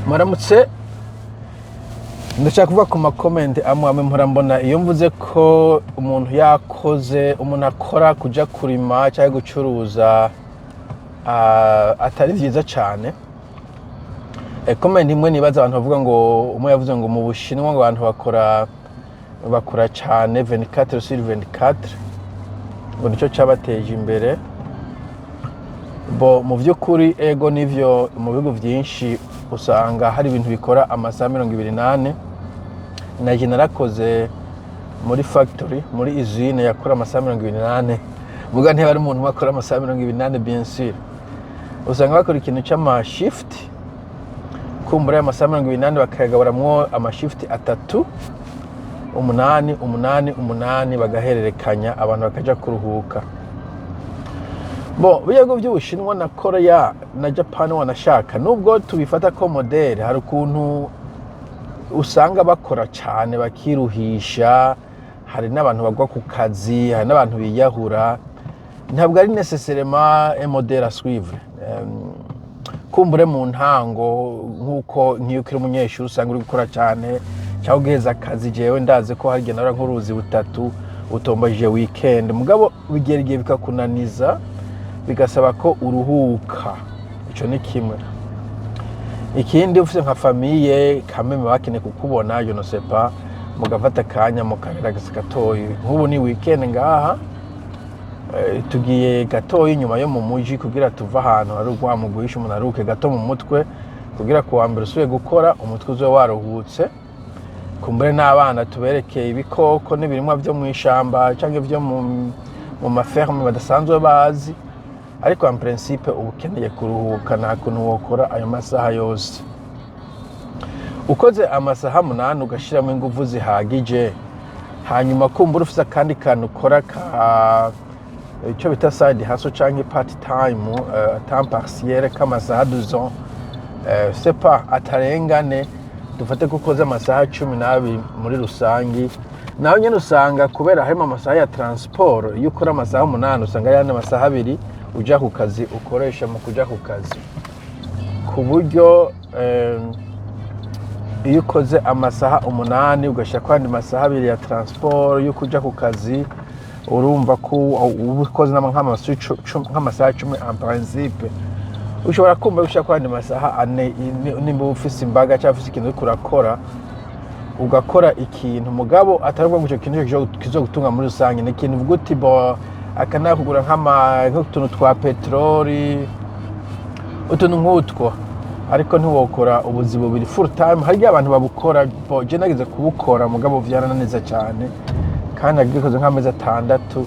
Muramutse ndashaka kuvuga ku makomenti amwe mpora mbona iyo mvuze ko umuntu akora kuja kurima cyangwa gucuruza atari vyiza cyane. Comment imwe nibaza abantu bavuga ngo umwe yavuze ngo mu Bushinwa ngo abantu bakora cyane 24 sur 24 ngo nico cabateje imbere. Bo mu vy'ukuri ego nivyo mu bigo vyinshi usanga hari ibintu bikora amasaha 28. Naje narakoze muri factory muri usine yakora amasaha 28. Vuga ntibari umuntu bakora amasaha 28 bien sûr. Usanga bakora ikintu cy'ama shift. Kumbura amasaha 28 bakayagaburamwo ama shift atatu 8 bagahererekanya abantu bakaja kuruhuka. Bo biyago by'Ubushinwa na Korea na Japan wanashaka nubwo tubifata ko model hari ukuntu usanga bakora cyane bakiruhisha, hari n'abantu bagwa ku kazi, hari n'abantu biyahura, ntabwo ari nécessairement un modèle à suivre. Kumbure mu ntango nkuko nk'iyo kiri umunyeshuri usanga uri gukora cyane cyangwa ugeza akazi, jewe ndaze ko hari genera nk'uruzi butatu utombaje weekend, mugabo bigera igihe bikakunaniza bigasaba ko uruhuka. Ico ni kimwe. Ikindi ufite nka famille kameme bakene kukubona je ne sais pas, mugafata kanya mukarera gatoyi. Nk'ubu ni weekend ngaha tugiye gatoyi nyuma yo mu muji kugira tuva ahantu hari urwamuguhisha umuntu aruke gato mu mutwe kugira ku wa mbere usuye gukora umutwe uzo waruhutse. Kumbure n'abana tuberekeye ibikoko n'ibirimwa byo mu ishamba cyangwa byo mu maferme badasanzwe bazi, ariko en principe ubukeneye kuruhuka nta kuntu wokora ayo masaha yose. Ukoze amasaha 8 ugashiramo ingufu zihagije, hanyuma kumbura ufite kandi kantu ukora ka icyo bita side hustle cyangwa part time temps partiel k'amasaha 12 ans, c'est pas atarengane dufate ko ukoze amasaha 12 muri rusangi. Naho nyene usanga kubera harimo amasaha ya transport, iyo ukora amasaha 8 usanga yana amasaha 2 uja ku kazi ukoresha mu kuja ku kazi, ku buryo iyo ukoze amasaha 8 ugashaka kwandi masaha 2 ya transport yo kuja ku kazi, urumva ko ubukoze nk'amasaha 10 en principe ushobora kumva ushaka kwandi masaha 4 nimba ufise imbaga cyangwa ufise ikintu kurakora ugakora ikintu mugabo atarubwo ngo icyo kintu kizogutunga muri rusange. Ni ikintu uvuga uti bo akana kugura nk'utuntu twa petroli utuntu nk'utwo, ariko ntiwokora ubuzi bubiri full time. Hari abantu babukora, bo je nagize kubukora mugabo vyarananiza cyane kandi agikoze nk'amezi 6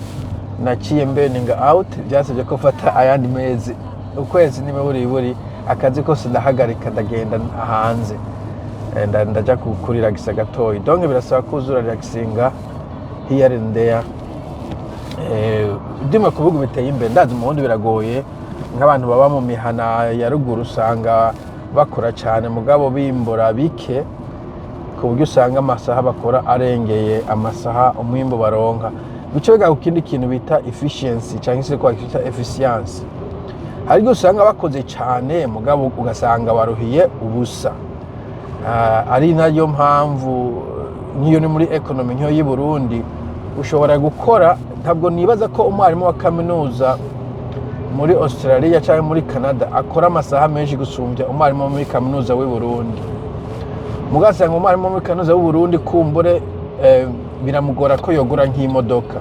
naciye mbeninga out, byasabye ko fata ayandi mezi ukwezi nime buri akazi kose ndahagarika ndagenda hanze ndaja kukurira gisa gatoyi. Donc birasaba kuzura relaxinga here and there. Ndimo kuvuga biteye imbere ndazi mu wundi biragoye, nk'abantu baba mu mihana ya ruguru usanga bakora cyane mugabo bimbura bike ku buryo usanga amasaha bakora arengeye amasaha umwimbo baronka. Bico biga ku kindi kintu bita efficiency cyangwa se kwa kita efficiency. Ariko usanga bakoze cyane mugabo ugasanga baruhiye ubusa. Ari nayo mpamvu nk'iyo ni muri economy nk'iyo y'u Burundi ushobora gukora, ntabwo nibaza ko umwarimu wa kaminuza muri Australia cyangwa muri Canada akora amasaha menshi gusumbya umwarimu muri kaminuza w'u Burundi. Mugasanga umwarimu muri kaminuza w'u Burundi kumbure biramugora ko yogura nk'imodoka,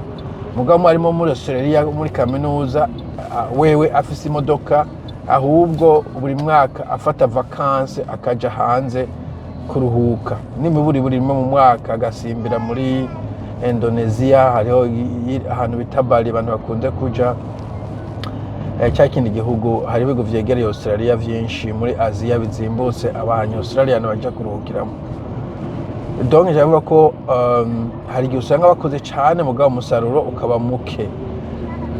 mugabo umwarimu muri Australia muri kaminuza wewe afise imodoka, ahubwo buri mwaka afata vacances akaja hanze kuruhuka. Nimiburi mu mwaka agasimbira muri Indonesia, hariho ahantu bita Bali abantu bakunze kuja, cya kindi gihugu hari ibigo vyegereye Australia vyinshi muri Asia bizimbutse abanya Australia baja kuruhukiramo. Donc javuga ko hari igihe usanga bakoze cyane mugabo umusaruro ukaba muke,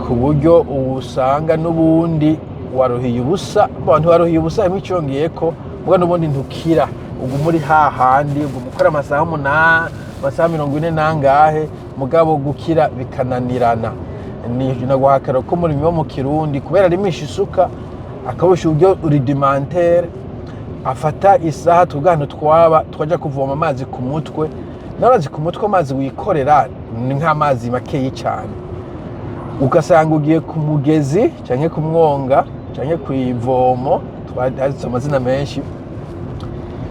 ku buryo usanga n'ubundi waruhiye ubusa. Abantu waruhiye ubusa imicyongeye ko ubwo n'ubundi ntukira ubwo muri hahandi ubwo mukora amasaha 8 amasaha 40 nangahe mugabo gukira bikananirana. Ni naguhakara ko muri mu Kirundi kubera rimisha isuka akabusha uburyo rudimentaire afata isaha tugano twaja kuvoma amazi ku mutwe n'arazi ku mutwe amazi wikorera ni nk'amazi makeyi cyane ugasanga ugiye ku mugezi canke ku mwonga canke ku ivomo twanditse amazina menshi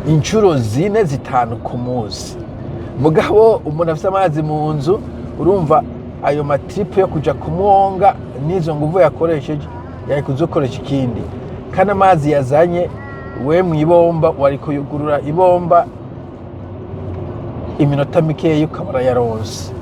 inshuro 4-5 ku munsi mugabo umuntu afite amazi mu nzu urumva ayo matripe yo kuja ku mwonga nizo nguvu yakoresheje yari kuzokoresha ikindi kana amazi yazanye we mwibomba wari kuyugurura ibomba iminota mikeyi ukabara yaronse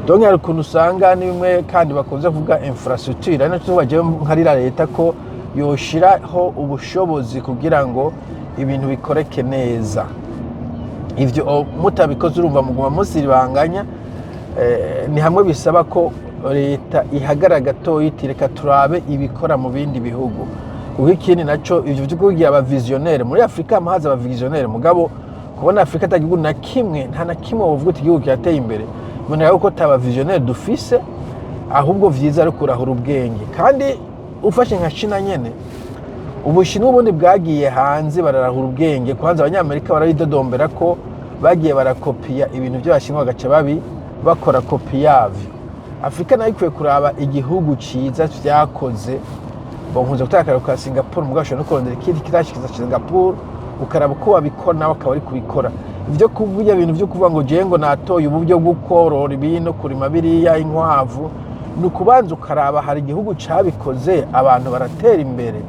donc hari ukuntu usanga ni bimwe kandi bakunze kuvuga infrastructure ari nacyo bagiye nkarira leta ko yoshiraho ubushobozi kugira ngo ibintu bikoreke neza ivyo mutabikoze urumva muguma musiribanganya ni hamwe bisaba ko leta ihagarara gatoyi itireka turabe ibikora mu bindi bihugu kuko ikindi naco ivyo byo kugira aba visionnaire muri Afrika amahaza aba visionnaire mugabo kubona Afrika atagihugu na kimwe nta na kimwe uvuga uti igihugu cyateye imbere mbona yuko taba visionnaire dufise ahubwo vyiza ari kurahura ubwenge kandi ufashe nka China nyene Ubushinwa ubundi bwagiye hanze bararahura ubwenge kwanza abanyamerika barayidodombera ko bagiye barakopiya ibintu by'Abashinwa bagaca bakora kopi yavyo Afrika nayo ikwiye kuraba igihugu ciza vyakoze bonkunze gutakara kwa Singapore mugasho no kurondera ikindi kitashikiza Singapore ukaraba uko babikora nawe akaba ari kubikora ivyo kuvuga ibintu byo kuvuga ngo jengo natoye uburyo bwo korora ibintu kurima biriya inkwavu nukubanza ukaraba hari igihugu cabikoze abantu baratera imbere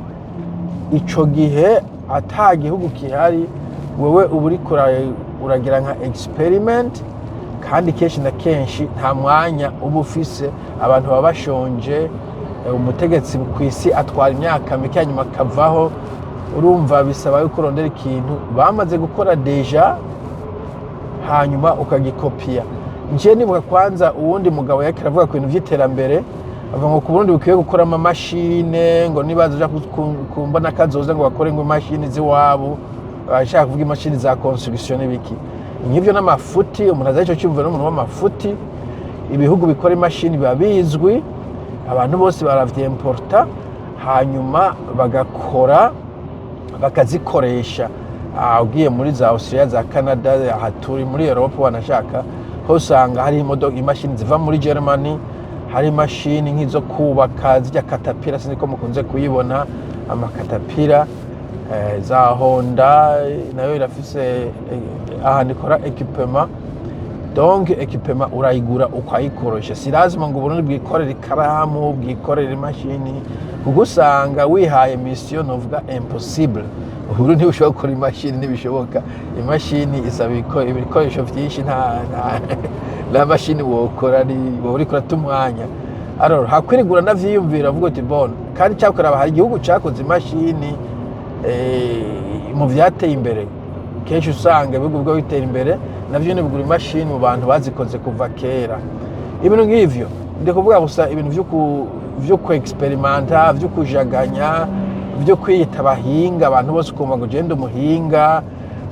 ico gihe ata gihugu kihari wewe uburi uragira nka experiment kandi kenshi na kenshi nta mwanya uba ufise abantu baba bashonje umutegetsi kw'isi atwara imyaka mike nyuma akavaho urumva bisaba yuko urondera ikintu bamaze gukora deja hanyuma ukagikopiya nje nibuka kwanza uwundi mugabo yake aravuga ku bintu vy'iterambere avuga ngo ku Burundi bukwiye gukora ama machine ngo nibaza uja kumbona kazoza ngo bakore ngo machine ziwabo bashaka kuvuga imashini za construction n'ibiki nk'ivyo n'amafuti umuntu azayico cyumva n'umuntu w'amafuti ibihugu bikora imashini babizwi abantu bose baravyiimporta hanyuma bagakora bakazikoresha ugiye muri za Australia za Canada haturi muri Europe wanashaka ho usanga hari imashini ziva muri Germany hari imashini nk'izo kubaka zijya katapira siniko mukunze kuyibona amakatapira za Honda nayo irafise ahantu ikora equipement donc equipement urayigura ukayikoresha si lazima ngo Burundi bwikorera ikaramu bwikorera imashini kuko usanga wihaye mission novuga impossible Burundi ushobora gukora imashini nibishoboka imashini isaba ibikoresho byinshi nta mashini wokora ni uri kurata umwanya alors hakwirigura navyiyumvira avuga ati bon kandi cyakora hari igihugu cyakoze imashini mu vyateye imbere kenshi usanga ibihugu bwo bitera imbere navyo ne bigura imashini mu bantu bazikoze kuva kera ibintu nk'ivyo ndi kuvuga gusa ibintu vyo ku experimenta vyo kujaganya vyo kwiyita abahinga abantu bose ukumva ngo genda umuhinga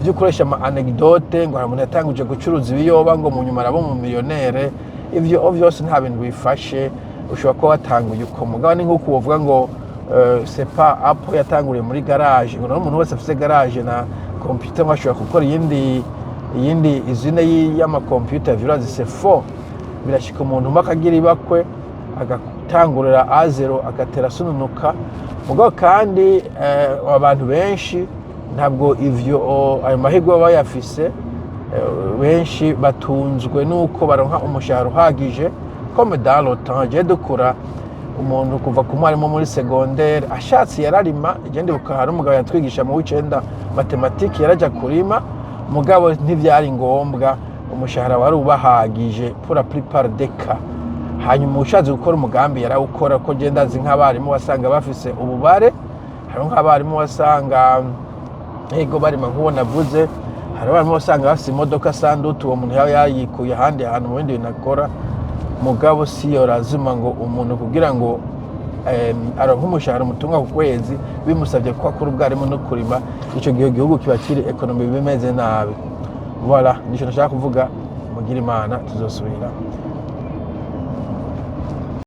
vyo kuresha ama anecdote ngo umuntu yatanguje gucuruza ibiyoba ngo mu nyuma arabo mu millionaire ivyo byose nta bintu bifashe ushobora ko watanguye uko mugabo ni nko kuvuga ngo c'est pas Apple yatanguriye muri garage ngo umuntu wese afite garage na computer ashobora gukora iyindi izine y'ama computer violence c'est faux birashika umuntu makagira ibakwe agatangurira A0 agatera sununuka mugabo kandi abantu benshi ntabwo ivyo ayo mahirwe bayafise benshi batunzwe nuko baronka umushahara uhagije comme dans le temps je dukura umuntu kuva ku mwarimu muri secondaire ashatse yararima igende ukahara umugabo yatwigisha mu w'icenda mathématique yaraja kurima mugabo ntivyari ngombwa umushahara wari ubahagije pour la plupart des cas hanyuma ushatse gukora umugambi yarawukora ko genda azi nk'abarimu wasanga bafise ububare hari nk'abarimu wasanga ego barima nk'uwo navuze hari abarimu wasanga bafise imodoka sandutu uwo muntu yayikuye ahandi ahantu mu bindi bintu akora mugabo siyo lazima ngo umuntu kugira ngo aronke umushahara umutunga ku kwezi bimusabye ko akora ubwarimu no kurima ico gihe igihugu kiba kiri economy bimeze nabi voilà nico nashaka kuvuga mugira imana tuzosubira